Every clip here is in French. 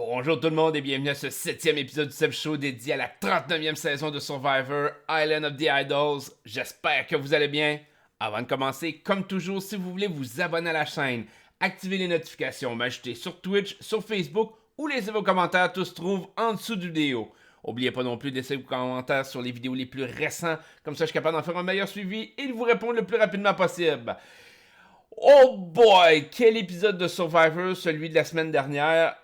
Bonjour tout le monde et bienvenue à ce 7e épisode du Seb Show dédié à la 39e saison de Survivor Island of the Idols. J'espère que vous allez bien. Avant de commencer, comme toujours, si vous voulez vous abonner à la chaîne, activer les notifications, m'ajouter sur Twitch, sur Facebook ou laisser vos commentaires, tout se trouve en dessous du vidéo. N'oubliez pas non plus de laisser vos commentaires sur les vidéos les plus récents, comme ça je suis capable d'en faire un meilleur suivi et de vous répondre le plus rapidement possible. Oh boy, quel épisode de Survivor, celui de la semaine dernière.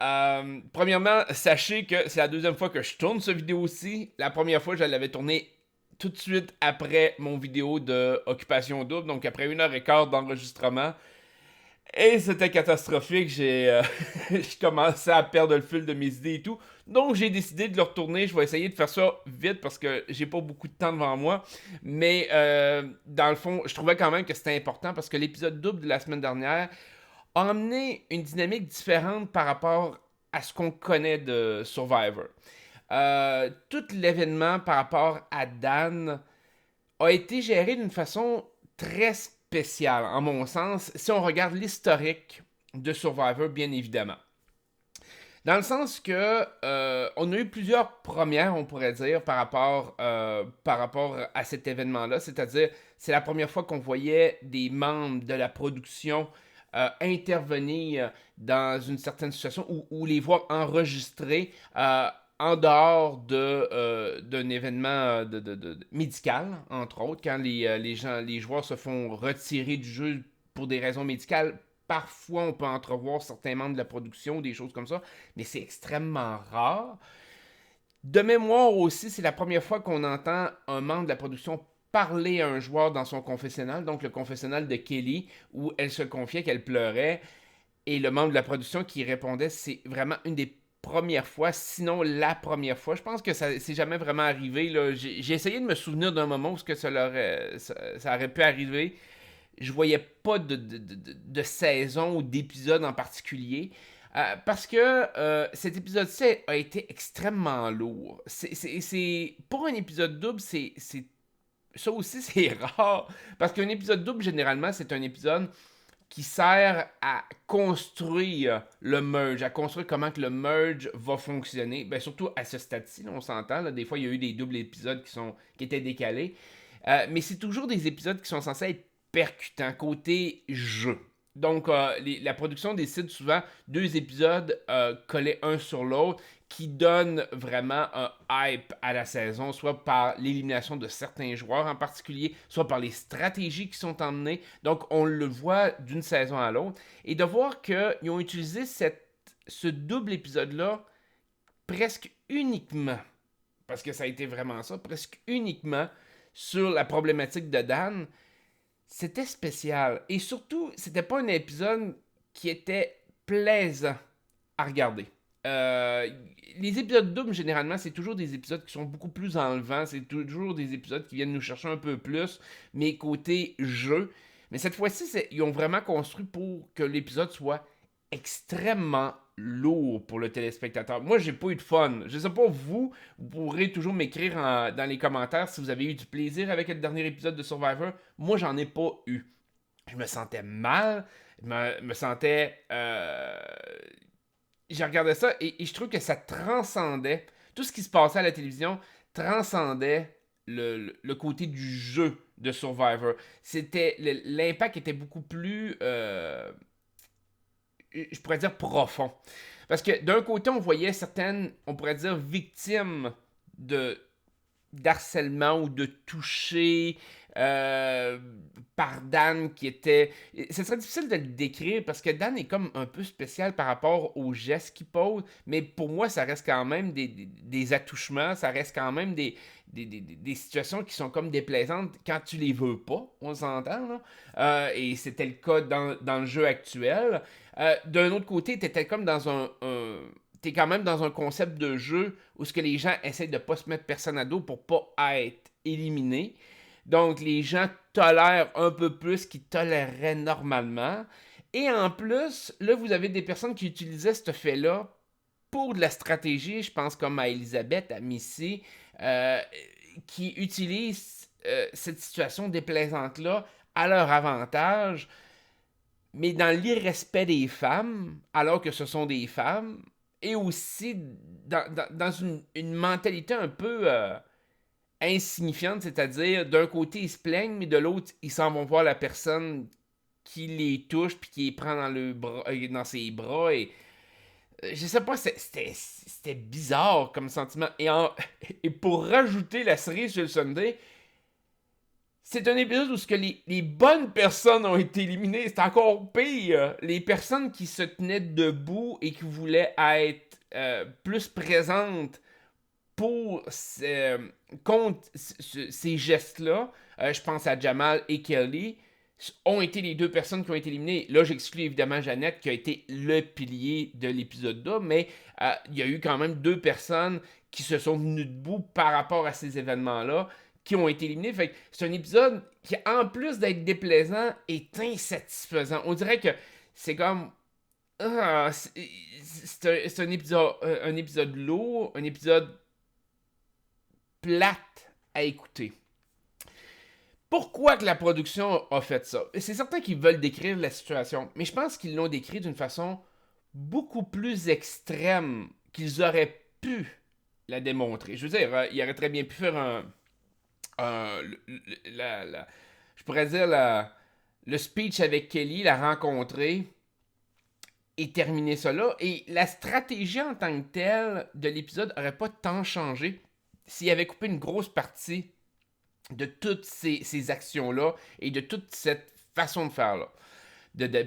Premièrement, sachez que c'est la deuxième fois que je tourne cette vidéo-ci. La première fois, je l'avais tournée tout de suite après mon vidéo de Occupation Double, donc après 1h15 d'enregistrement. Et c'était catastrophique, je commençais à perdre le fil de mes idées et tout. Donc j'ai décidé de le retourner, je vais essayer de faire ça vite parce que j'ai pas beaucoup de temps devant moi. Mais dans le fond, je trouvais quand même que c'était important parce que l'épisode double de la semaine dernière a amené une dynamique différente par rapport à ce qu'on connaît de Survivor. Tout l'événement par rapport à Dan a été géré d'une façon très spéciale, en mon sens, si on regarde l'historique de Survivor, bien évidemment. Dans le sens que on a eu plusieurs premières, on pourrait dire, par rapport à cet événement-là. C'est-à-dire, c'est la première fois qu'on voyait des membres de la production intervenir dans une certaine situation ou les voir enregistrer en dehors d'un événement médical, entre autres, quand les joueurs se font retirer du jeu pour des raisons médicales. Parfois, on peut entrevoir certains membres de la production, des choses comme ça, mais c'est extrêmement rare. De mémoire aussi, c'est la première fois qu'on entend un membre de la production parler à un joueur dans son confessionnal, donc le confessionnal de Kelly, où elle se confiait qu'elle pleurait, et le membre de la production qui répondait, c'est vraiment une des premières fois, sinon la première fois. Je pense que ça c'est jamais vraiment arrivé. Là. J'ai essayé de me souvenir d'un moment où ça aurait pu arriver. Je voyais pas de saison ou d'épisode en particulier. Parce que cet épisode-ci a été extrêmement lourd. Pour un épisode double, ça aussi c'est rare. Parce qu'un épisode double, généralement, c'est un épisode qui sert à construire le merge, à construire comment que le merge va fonctionner. Ben, surtout à ce stade-ci, on s'entend. Là, des fois, il y a eu des doubles épisodes qui étaient décalés. Mais c'est toujours des épisodes qui sont censés être percutants, côté jeu. Donc, la production décide souvent deux épisodes collés un sur l'autre qui donnent vraiment un hype à la saison, soit par l'élimination de certains joueurs en particulier, soit par les stratégies qui sont emmenées. Donc, on le voit d'une saison à l'autre. Et de voir qu'ils ont utilisé ce double épisode-là presque uniquement, parce que ça a été vraiment ça, presque uniquement sur la problématique de Dan, c'était spécial. Et surtout, c'était pas un épisode qui était plaisant à regarder. Euh, les épisodes doubles, généralement, c'est toujours des épisodes qui sont beaucoup plus enlevants. C'est toujours des épisodes qui viennent nous chercher un peu plus, mais côté jeu. Mais cette fois-ci, ils ont vraiment construit pour que l'épisode soit extrêmement lourd pour le téléspectateur. Moi, j'ai pas eu de fun. Je sais pas, vous pourrez toujours m'écrire dans les commentaires si vous avez eu du plaisir avec le dernier épisode de Survivor. Moi, j'en ai pas eu. Je me sentais mal, me sentais... J'ai regardé ça et je trouve que ça transcendait, tout ce qui se passait à la télévision transcendait le côté du jeu de Survivor. L'impact était beaucoup plus, je pourrais dire, profond. Parce que d'un côté, on voyait certaines, on pourrait dire, victimes de d'harcèlement ou de toucher euh, par Dan qui était... Ce serait difficile de le décrire parce que Dan est comme un peu spécial par rapport aux gestes qu'il pose, mais pour moi, ça reste quand même des attouchements, ça reste quand même des situations qui sont comme déplaisantes quand tu les veux pas, on s'entend, là. Et c'était le cas dans le jeu actuel. D'un autre côté, t'étais comme dans t'es quand même dans un concept de jeu où ce que les gens essayent de pas se mettre personne à dos pour pas être éliminés. Donc les gens tolèrent un peu plus qu'ils toléreraient normalement. Et en plus, là, vous avez des personnes qui utilisaient ce fait-là pour de la stratégie, je pense comme à Elisabeth, à Missy, euh, qui utilisent cette situation déplaisante-là à leur avantage, mais dans l'irrespect des femmes, alors que ce sont des femmes, et aussi dans une mentalité un peu insignifiante, c'est-à-dire d'un côté ils se plaignent, mais de l'autre ils s'en vont voir la personne qui les touche puis qui les prend dans ses bras et je sais pas, c'était bizarre comme sentiment. Et pour rajouter la cerise sur le Sunday, c'est un épisode où ce que les bonnes personnes ont été éliminées. C'est encore pire. Les personnes qui se tenaient debout et qui voulaient être plus présentes pour contre ces gestes-là, je pense à Jamal et Kelly, ont été les deux personnes qui ont été éliminées. Là, j'exclus évidemment Jeannette, qui a été le pilier de l'épisode 2, mais il y a eu quand même deux personnes qui se sont tenues debout par rapport à ces événements-là, qui ont été éliminées. Fait que c'est un épisode qui, en plus d'être déplaisant, est insatisfaisant. On dirait que c'est comme... c'est un épisode lourd, un épisode plate à écouter. Pourquoi que la production a fait ça? C'est certain qu'ils veulent décrire la situation, mais je pense qu'ils l'ont décrit d'une façon beaucoup plus extrême qu'ils auraient pu la démontrer. Je veux dire, ils auraient très bien pu faire je pourrais dire le speech avec Kelly, la rencontrer et terminer ça là. Et la stratégie en tant que telle de l'épisode aurait pas tant changé s'il avait coupé une grosse partie de toutes ces actions-là et de toute cette façon de faire-là.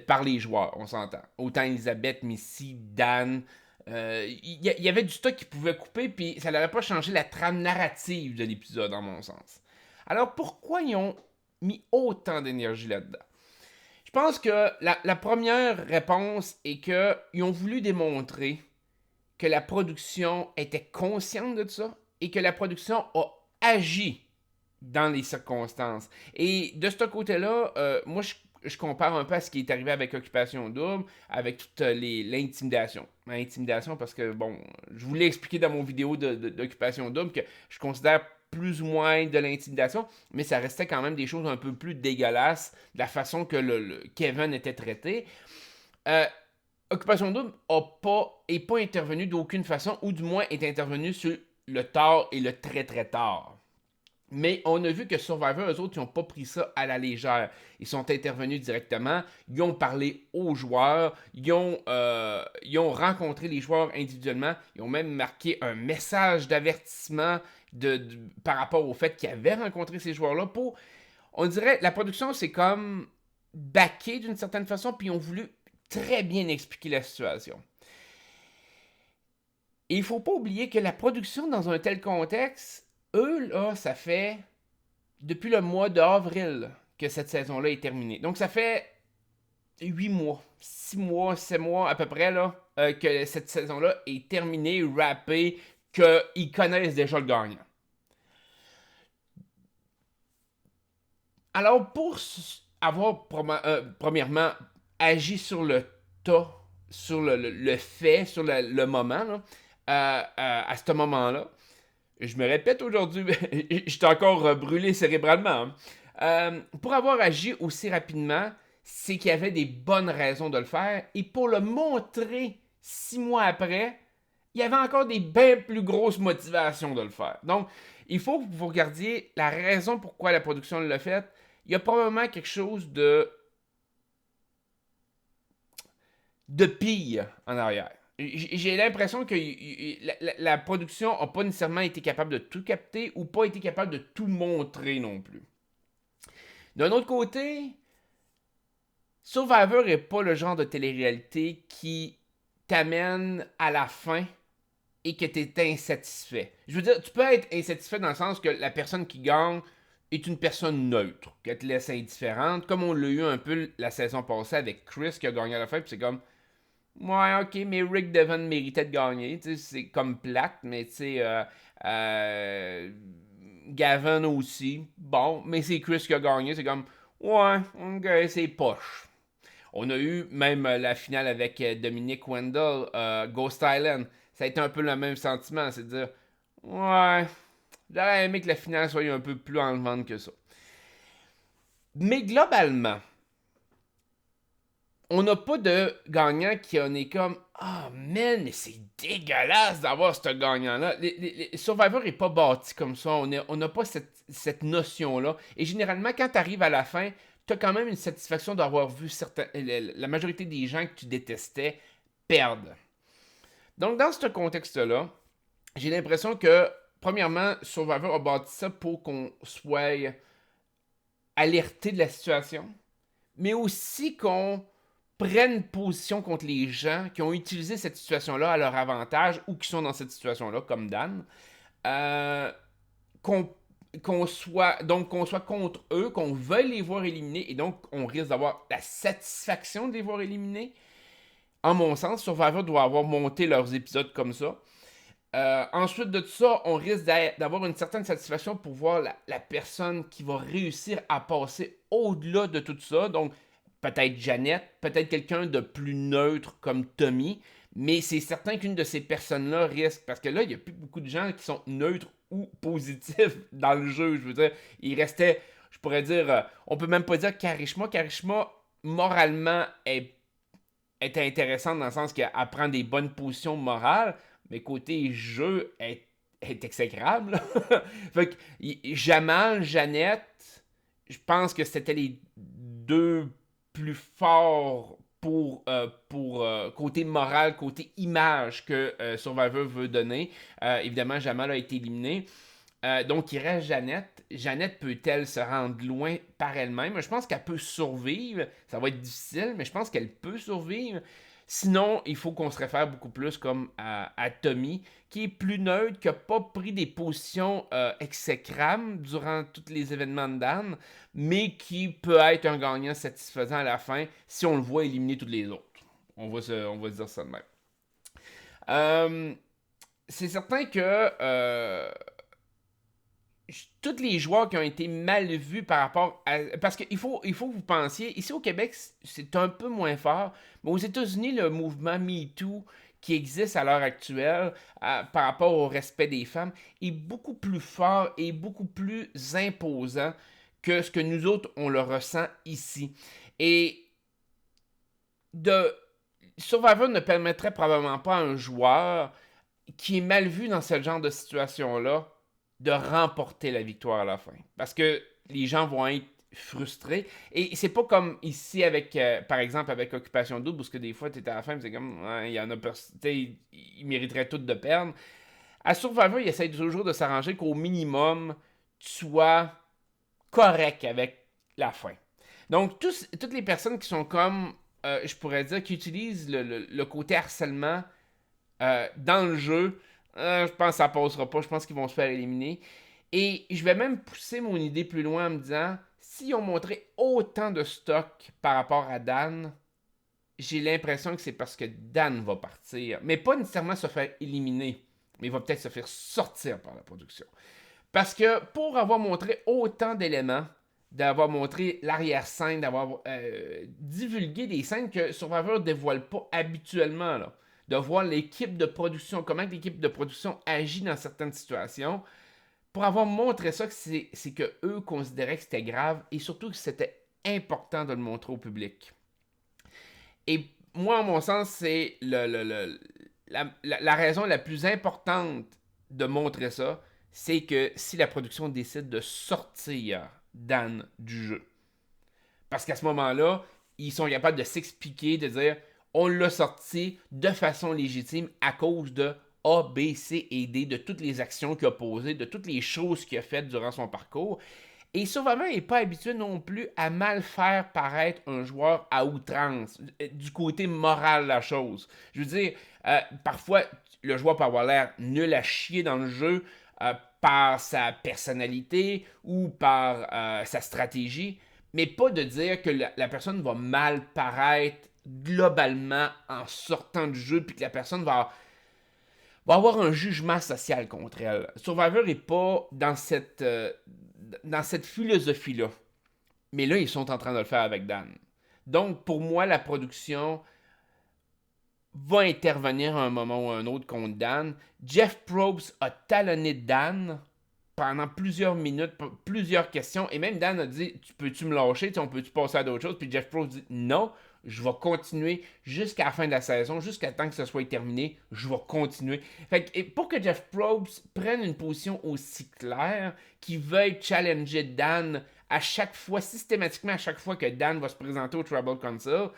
Par les joueurs, on s'entend. Autant Elisabeth, Missy, Dan. Il y avait du stock qui pouvait couper, puis ça n'aurait pas changé la trame narrative de l'épisode, en mon sens. Alors pourquoi ils ont mis autant d'énergie là-dedans? Je pense que la première réponse est qu'ils ont voulu démontrer que la production était consciente de ça et que la production a agi dans les circonstances. Et de ce côté-là, moi, je compare un peu à ce qui est arrivé avec Occupation Double, avec toute l'intimidation. L'intimidation parce que, bon, je vous l'ai expliqué dans mon vidéo d'Occupation Double que je considère plus ou moins de l'intimidation, mais ça restait quand même des choses un peu plus dégueulasses de la façon que le Kevin était traité. Occupation Double n'est pas intervenu d'aucune façon, ou du moins est intervenu sur le tard et le très très tard. Mais on a vu que Survivor, eux autres, ils n'ont pas pris ça à la légère. Ils sont intervenus directement, ils ont parlé aux joueurs, ils ont rencontré les joueurs individuellement, ils ont même marqué un message d'avertissement par rapport au fait qu'ils avaient rencontré ces joueurs-là. On dirait, la production, c'est comme baqué d'une certaine façon, puis ils ont voulu très bien expliquer la situation. Et il ne faut pas oublier que la production dans un tel contexte, eux, là, ça fait depuis le mois d'avril que cette saison-là est terminée. Donc, ça fait 8 mois, 6 mois, 7 mois à peu près, là, que cette saison-là est terminée, rappée, qu'ils connaissent déjà le gagnant. Alors, pour avoir premièrement agi sur le tas, sur le fait, sur le moment, là, à ce moment-là, je me répète aujourd'hui, je suis encore brûlé cérébralement. Pour avoir agi aussi rapidement, c'est qu'il y avait des bonnes raisons de le faire. Et pour le montrer 6 mois après, il y avait encore des bien plus grosses motivations de le faire. Donc, il faut que vous regardiez la raison pourquoi la production l'a fait. Il y a probablement quelque chose de pire en arrière. J'ai l'impression que la production n'a pas nécessairement été capable de tout capter ou pas été capable de tout montrer non plus. D'un autre côté, Survivor n'est pas le genre de télé-réalité qui t'amène à la fin et que tu es insatisfait. Je veux dire, tu peux être insatisfait dans le sens que la personne qui gagne est une personne neutre, qu'elle te laisse indifférente, comme on l'a eu un peu la saison passée avec Chris qui a gagné à la fin, puis c'est comme... Ouais, ok, mais Rick Devon méritait de gagner. C'est comme plate, mais tu sais, Gavin aussi. Bon, mais c'est Chris qui a gagné. C'est comme, ouais, ok, c'est poche. On a eu même la finale avec Dominic Wendell, Ghost Island. Ça a été un peu le même sentiment, c'est de dire, ouais, j'aurais aimé que la finale soit un peu plus enlevante que ça. Mais globalement, on n'a pas de gagnant qui en est comme Ah, man, mais c'est dégueulasse d'avoir ce gagnant-là. Survivor est pas bâti comme ça. On n'a pas cette notion-là. Et généralement, quand tu arrives à la fin, tu as quand même une satisfaction d'avoir vu la majorité des gens que tu détestais perdre. Donc, dans ce contexte-là, j'ai l'impression que, premièrement, Survivor a bâti ça pour qu'on soit alerté de la situation, mais aussi qu'on prenne position contre les gens qui ont utilisé cette situation-là à leur avantage ou qui sont dans cette situation-là, comme Dan. Euh, qu'on qu'on soit contre eux, qu'on veuille les voir éliminés, et donc on risque d'avoir la satisfaction de les voir éliminés. En mon sens, Survivor doit avoir monté leurs épisodes comme ça. Ensuite de tout ça, on risque d'avoir une certaine satisfaction pour voir la personne qui va réussir à passer au-delà de tout ça. Donc, peut-être Jeannette, peut-être quelqu'un de plus neutre comme Tommy, mais c'est certain qu'une de ces personnes-là risque, parce que là, il n'y a plus beaucoup de gens qui sont neutres ou positifs dans le jeu. Je veux dire, il restait, je pourrais dire, on peut même pas dire Karishma. Karishma, moralement, est intéressante dans le sens qu'elle prend des bonnes positions morales, mais côté jeu, est exécrable. Fait que Jamal, Jeannette, je pense que c'était les deux plus forts pour côté moral, côté image que Survivor veut donner. Évidemment, Jamal a été éliminé. Donc, il reste Jeannette. Jeannette peut-elle se rendre loin par elle-même? Je pense qu'elle peut survivre. Ça va être difficile, mais je pense qu'elle peut survivre. Sinon, il faut qu'on se réfère beaucoup plus comme à Tommy, qui est plus neutre, qui n'a pas pris des positions exécrables durant tous les événements de Dan, mais qui peut être un gagnant satisfaisant à la fin si on le voit éliminer tous les autres. On va se dire ça de même. C'est certain que tous les joueurs qui ont été mal vus par rapport à... Parce qu'il faut que vous pensiez, ici au Québec, c'est un peu moins fort, mais aux États-Unis, le mouvement MeToo qui existe à l'heure actuelle par rapport au respect des femmes est beaucoup plus fort et beaucoup plus imposant que ce que nous autres, on le ressent ici. Et Survivor ne permettrait probablement pas à un joueur qui est mal vu dans ce genre de situation-là de remporter la victoire à la fin. Parce que les gens vont être frustrés. Et c'est pas comme ici avec, par exemple, avec Occupation Double, parce que des fois, tu étais à la fin, c'est comme, il y en a, ils mériteraient tous de perdre. À Survivor, ils essayent toujours de s'arranger qu'au minimum, tu sois correct avec la fin. Donc, toutes les personnes qui sont comme, je pourrais dire, qui utilisent le côté harcèlement dans le jeu, je pense que ça passera pas. Je pense qu'ils vont se faire éliminer. Et je vais même pousser mon idée plus loin en me disant, s'ils ont montré autant de stock par rapport à Dan, j'ai l'impression que c'est parce que Dan va partir. Mais pas nécessairement se faire éliminer, mais il va peut-être se faire sortir par la production. Parce que pour avoir montré autant d'éléments, d'avoir montré l'arrière-scène, d'avoir divulgué des scènes que Survivor ne dévoile pas habituellement, là, de voir l'équipe de production, comment l'équipe de production agit dans certaines situations, pour avoir montré ça, c'est que eux considéraient que c'était grave et surtout que c'était important de le montrer au public. Et moi, à mon sens, c'est la raison la plus importante de montrer ça, c'est que si la production décide de sortir Dan du jeu. Parce qu'à ce moment-là, ils sont capables de s'expliquer, de dire on l'a sorti de façon légitime à cause de A, B, C et D, de toutes les actions qu'il a posées, de toutes les choses qu'il a faites durant son parcours. Et Survivor n'est pas habitué non plus à mal faire paraître un joueur à outrance, du côté moral de la chose. Je veux dire, parfois, le joueur peut avoir l'air nul à chier dans le jeu par sa personnalité ou par sa stratégie, mais pas de dire que la personne va mal paraître globalement en sortant du jeu, puis que la personne va avoir un jugement social contre elle. Survivor n'est pas dans cette philosophie-là. Mais là, ils sont en train de le faire avec Dan. Donc, pour moi, la production va intervenir à un moment ou à un autre contre Dan. Jeff Probst a talonné Dan pendant plusieurs minutes, plusieurs questions. Et même Dan a dit, peux-tu me lâcher? On peut-tu passer à d'autres choses? Puis Jeff Probst dit, non, Je vais continuer jusqu'à la fin de la saison, jusqu'à temps que ce soit terminé. Je vais continuer. Fait que, et pour que Jeff Probst prenne une position aussi claire, qu'il veuille challenger Dan à chaque fois, systématiquement à chaque fois que Dan va se présenter au Tribal Council,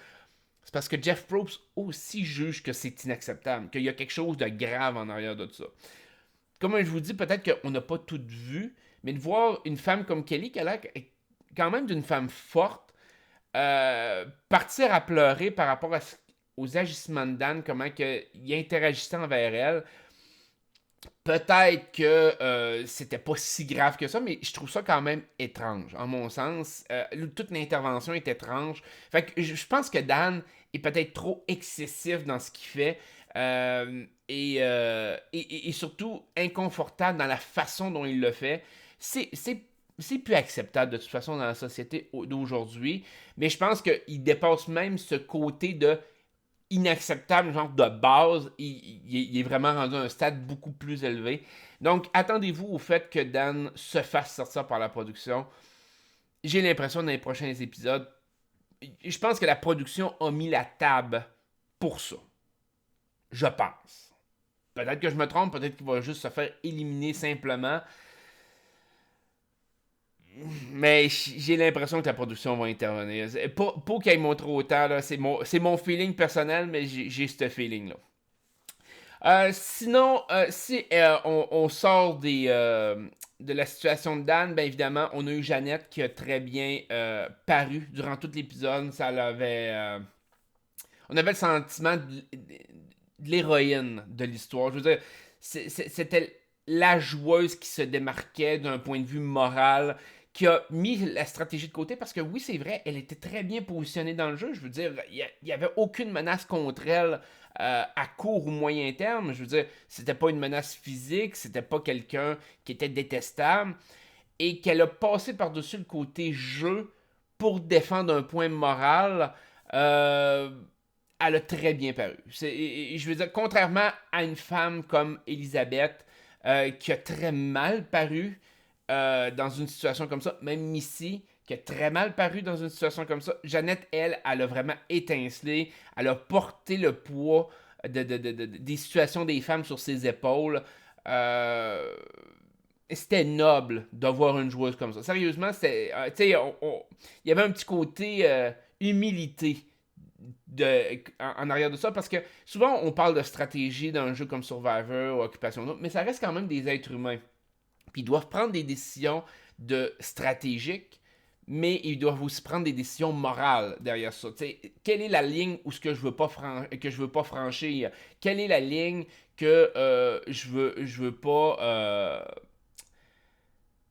c'est parce que Jeff Probst aussi juge que c'est inacceptable, qu'il y a quelque chose de grave en arrière de ça. Comme je vous dis, peut-être qu'on n'a pas tout vu, mais de voir une femme comme Kelly, qui a l'air quand même d'une femme forte, partir à pleurer par rapport aux agissements de Dan, comment il interagissait envers elle, peut-être que c'était pas si grave que ça, mais je trouve ça quand même étrange, en mon sens. Toute l'intervention est étrange. Fait que je pense que Dan est peut-être trop excessif dans ce qu'il fait. Et surtout inconfortable dans la façon dont il le fait. C'est plus acceptable de toute façon dans la société d'aujourd'hui. Mais je pense qu'il dépasse même ce côté de inacceptable, genre de base, il est vraiment rendu à un stade beaucoup plus élevé. Donc, attendez-vous au fait que Dan se fasse sortir par la production. J'ai l'impression dans les prochains épisodes, je pense que la production a mis la table pour ça. Je pense. Peut-être que je me trompe, peut-être qu'il va juste se faire éliminer simplement. Mais j'ai l'impression que la production va intervenir. Pas qu'elle montre autant, là, c'est mon feeling personnel, mais j'ai ce feeling-là. Sinon, si on sort de la situation de Dan, bien évidemment, on a eu Jeannette qui a très bien paru durant tout l'épisode. On avait le sentiment de l'héroïne de l'histoire. Je veux dire, c'était la joueuse qui se démarquait d'un point de vue moral, qui a mis la stratégie de côté parce que oui, c'est vrai, elle était très bien positionnée dans le jeu. Je veux dire, il n'y avait aucune menace contre elle à court ou moyen terme. Je veux dire, c'était pas une menace physique, c'était pas quelqu'un qui était détestable et qu'elle a passé par-dessus le côté jeu pour défendre un point moral. Elle a très bien paru. Je veux dire, contrairement à une femme comme Elisabeth, qui a très mal paru dans une situation comme ça, même Missy, qui a très mal paru dans une situation comme ça, Jeannette, elle a vraiment étincelé, elle a porté le poids des situations des femmes sur ses épaules. C'était noble d'avoir une joueuse comme ça. Sérieusement, c'était, il y avait un petit côté humilité en arrière de ça, parce que souvent on parle de stratégie dans un jeu comme Survivor ou Occupation Double, mais ça reste quand même des êtres humains. Puis ils doivent prendre des décisions stratégiques, mais ils doivent aussi prendre des décisions morales derrière ça. T'sais, quelle est la ligne où ce que je veux pas franchir? Quelle est la ligne que je veux pas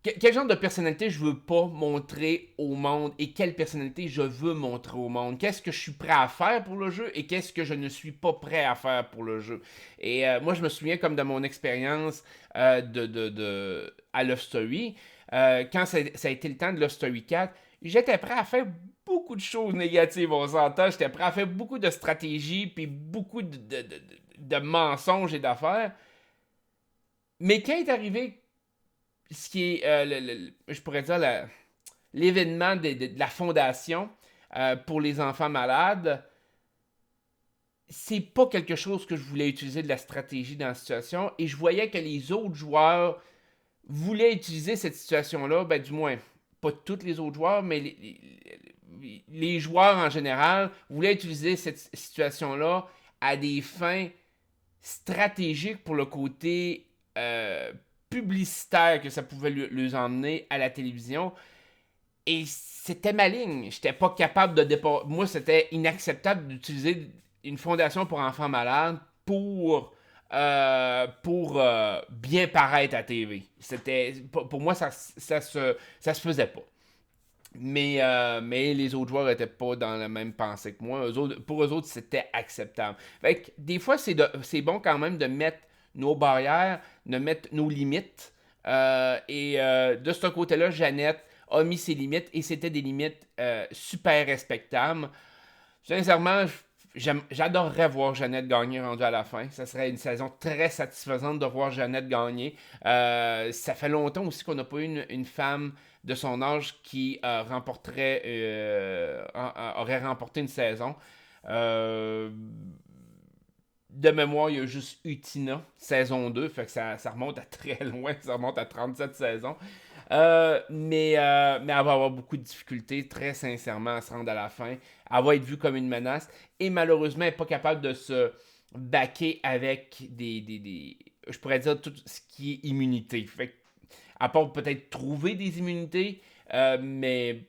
quel genre de personnalité je veux pas montrer au monde et quelle personnalité je veux montrer au monde? Qu'est-ce que je suis prêt à faire pour le jeu et qu'est-ce que je ne suis pas prêt à faire pour le jeu? Et moi, je me souviens comme de mon expérience à Love Story. Quand ça a été le temps de Love Story 4, j'étais prêt à faire beaucoup de choses négatives, on s'entend. J'étais prêt à faire beaucoup de stratégies puis beaucoup de mensonges et d'affaires. Mais quand est arrivé ce qui est, je pourrais dire, l'événement de la fondation pour les enfants malades, c'est pas quelque chose que je voulais utiliser de la stratégie dans la situation. Et je voyais que les autres joueurs voulaient utiliser cette situation-là, ben du moins, pas tous les autres joueurs, mais les joueurs en général voulaient utiliser cette situation-là à des fins stratégiques pour le côté publicitaire que ça pouvait les emmener à la télévision. Et c'était maligne. J'étais pas capable de dépasser. Moi, c'était inacceptable d'utiliser une fondation pour enfants malades pour bien paraître à TV. Pour moi, ça se faisait pas. Mais les autres joueurs étaient pas dans la même pensée que moi. Pour eux autres, c'était acceptable. Fait que des fois, c'est bon quand même de mettre nos barrières, de mettre nos limites. De ce côté-là, Jeannette a mis ses limites et c'était des limites super respectables. Sincèrement, J'adorerais voir Jeannette gagner rendue à la fin. Ça serait une saison très satisfaisante de voir Jeannette gagner. Ça fait longtemps aussi qu'on n'a pas eu une femme de son âge qui aurait remporté une saison. Euh, de mémoire, il y a juste Utina, saison 2, fait que ça remonte à très loin, ça remonte à 37 saisons. Mais elle va avoir beaucoup de difficultés, très sincèrement, à se rendre à la fin. Elle va être vue comme une menace. Et malheureusement, elle n'est pas capable de se baquer avec je pourrais dire tout ce qui est immunité. Fait que, à part peut-être trouver des immunités, mais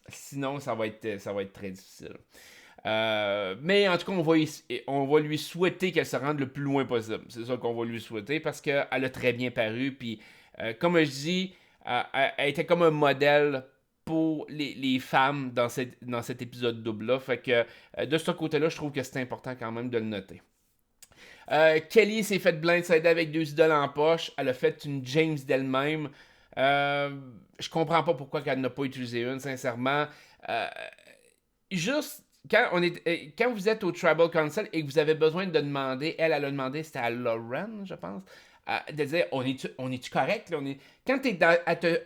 sinon, ça va être très difficile. Mais en tout cas, on va lui souhaiter qu'elle se rende le plus loin possible. C'est ça qu'on va lui souhaiter parce qu'elle a très bien paru. Puis, comme je dis, elle était comme un modèle pour les femmes dans cet épisode double-là. Fait que de ce côté-là, je trouve que c'est important quand même de le noter. Kelly s'est fait blindsider avec 2 idoles en poche. Elle a fait une James d'elle-même. Je comprends pas pourquoi elle n'a pas utilisé une, sincèrement. Juste quand vous êtes au Tribal Council et que vous avez besoin de demander, elle a demandé, c'était à Lauren, je pense, de dire on est-tu correct là? Quand tu es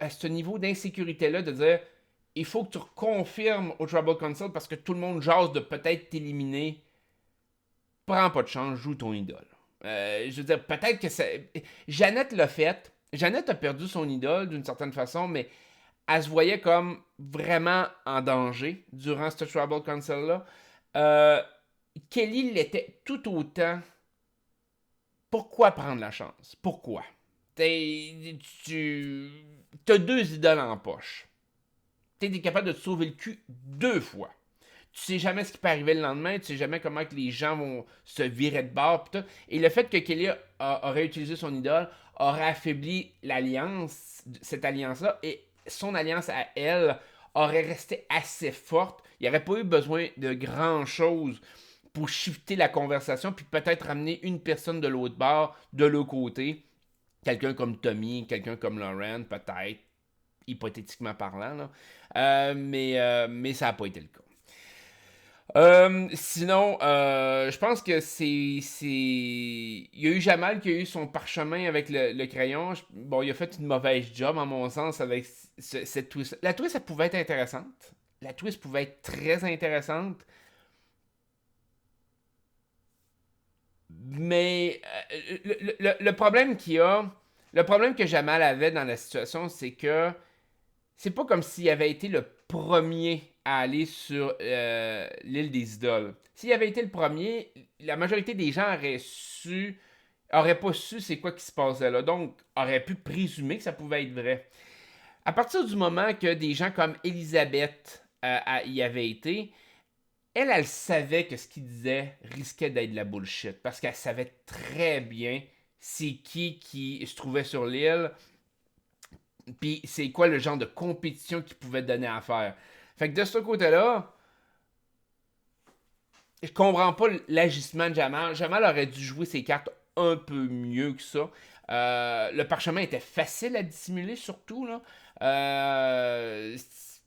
à ce niveau d'insécurité-là, de dire il faut que tu confirmes au Tribal Council parce que tout le monde jase de peut-être t'éliminer. Prends pas de chance, joue ton idole. Je veux dire, peut-être que ça. Jeannette l'a fait. Jeannette a perdu son idole d'une certaine façon, mais elle se voyait comme vraiment en danger durant ce Tribal Council-là. Kelly l'était tout autant. Pourquoi prendre la chance? Pourquoi? Tu as 2 idoles en poche. Tu es capable de te sauver le cul 2 fois. Tu sais jamais ce qui peut arriver le lendemain, tu sais jamais comment que les gens vont se virer de bord. Pis tout. Et le fait que Kelly aurait utilisé son idole aurait affaibli l'alliance, cette alliance-là, et son alliance à elle aurait resté assez forte. Il n'y aurait pas eu besoin de grand-chose pour shifter la conversation, puis peut-être ramener une personne de l'autre bord, de l'autre côté. Quelqu'un comme Tommy, quelqu'un comme Lauren, peut-être, hypothétiquement parlant. Là. Mais ça n'a pas été le cas. Sinon, je pense que il y a eu Jamal qui a eu son parchemin avec le crayon. Bon, il a fait une mauvaise job, à mon sens, avec cette twist. La twist, elle pouvait être intéressante. La twist pouvait être très intéressante. Mais le problème qu'il y a, le problème que Jamal avait dans la situation, c'est que c'est pas comme s'il avait été le premier à aller sur l'île des idoles. S'il avait été le premier, la majorité des gens auraient pas su c'est quoi qui se passait là. Donc, auraient pu présumer que ça pouvait être vrai. À partir du moment que des gens comme Elisabeth y avaient été, elle savait que ce qu'il disait risquait d'être de la bullshit. Parce qu'elle savait très bien c'est qui se trouvait sur l'île. Puis c'est quoi le genre de compétition qu'il pouvait donner à faire. Fait que de ce côté-là, je comprends pas l'agissement de Jamal. Jamal aurait dû jouer ses cartes un peu mieux que ça. Le parchemin était facile à dissimuler, surtout. Là.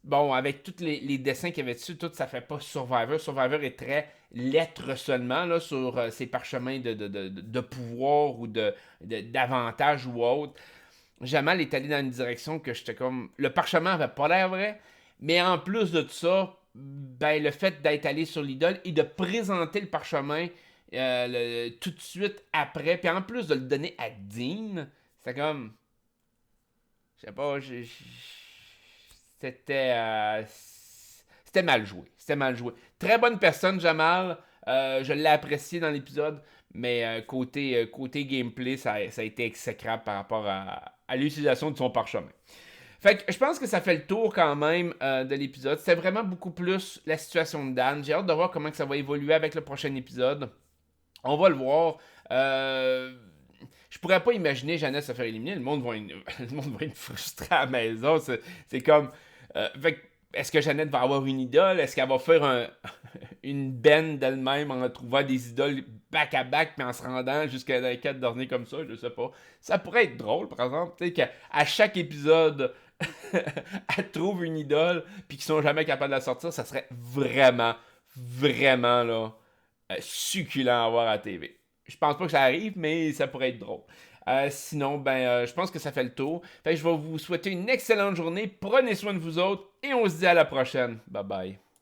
Bon, avec tous les dessins qu'il y avait dessus, tout ça fait pas Survivor. Survivor est très lettre seulement là, sur ses parchemins de pouvoir ou d'avantage ou autre. Jamal est allé dans une direction que j'étais comme. Le parchemin avait pas l'air vrai, mais en plus de tout ça, ben, le fait d'être allé sur l'idole et de présenter le parchemin tout de suite après, puis en plus de le donner à Dean, c'était comme. Je sais pas, c'était mal joué. C'était mal joué. Très bonne personne, Jamal. Je l'ai apprécié dans l'épisode, mais côté gameplay, ça a été exécrable par rapport à l'utilisation de son parchemin. Fait que je pense que ça fait le tour quand même de l'épisode. C'était vraiment beaucoup plus la situation de Dan. J'ai hâte de voir comment que ça va évoluer avec le prochain épisode. On va le voir. Je pourrais pas imaginer Jeannette se faire éliminer. Le monde va être frustré à la maison. C'est comme... est-ce que Jeannette va avoir une idole? Est-ce qu'elle va faire une bend d'elle-même en trouvant des idoles back-à-back mais en se rendant jusqu'à les 4 derniers comme ça? Je sais pas. Ça pourrait être drôle, par exemple. Tu sais, qu'à chaque épisode, elle trouve une idole puis qu'ils sont jamais capables de la sortir. Ça serait vraiment vraiment là, succulent à voir à la TV. Je pense pas que ça arrive, mais ça pourrait être drôle. Sinon, je pense que ça fait le tour. Fait que je vais vous souhaiter une excellente journée. Prenez soin de vous autres et on se dit à la prochaine. Bye bye.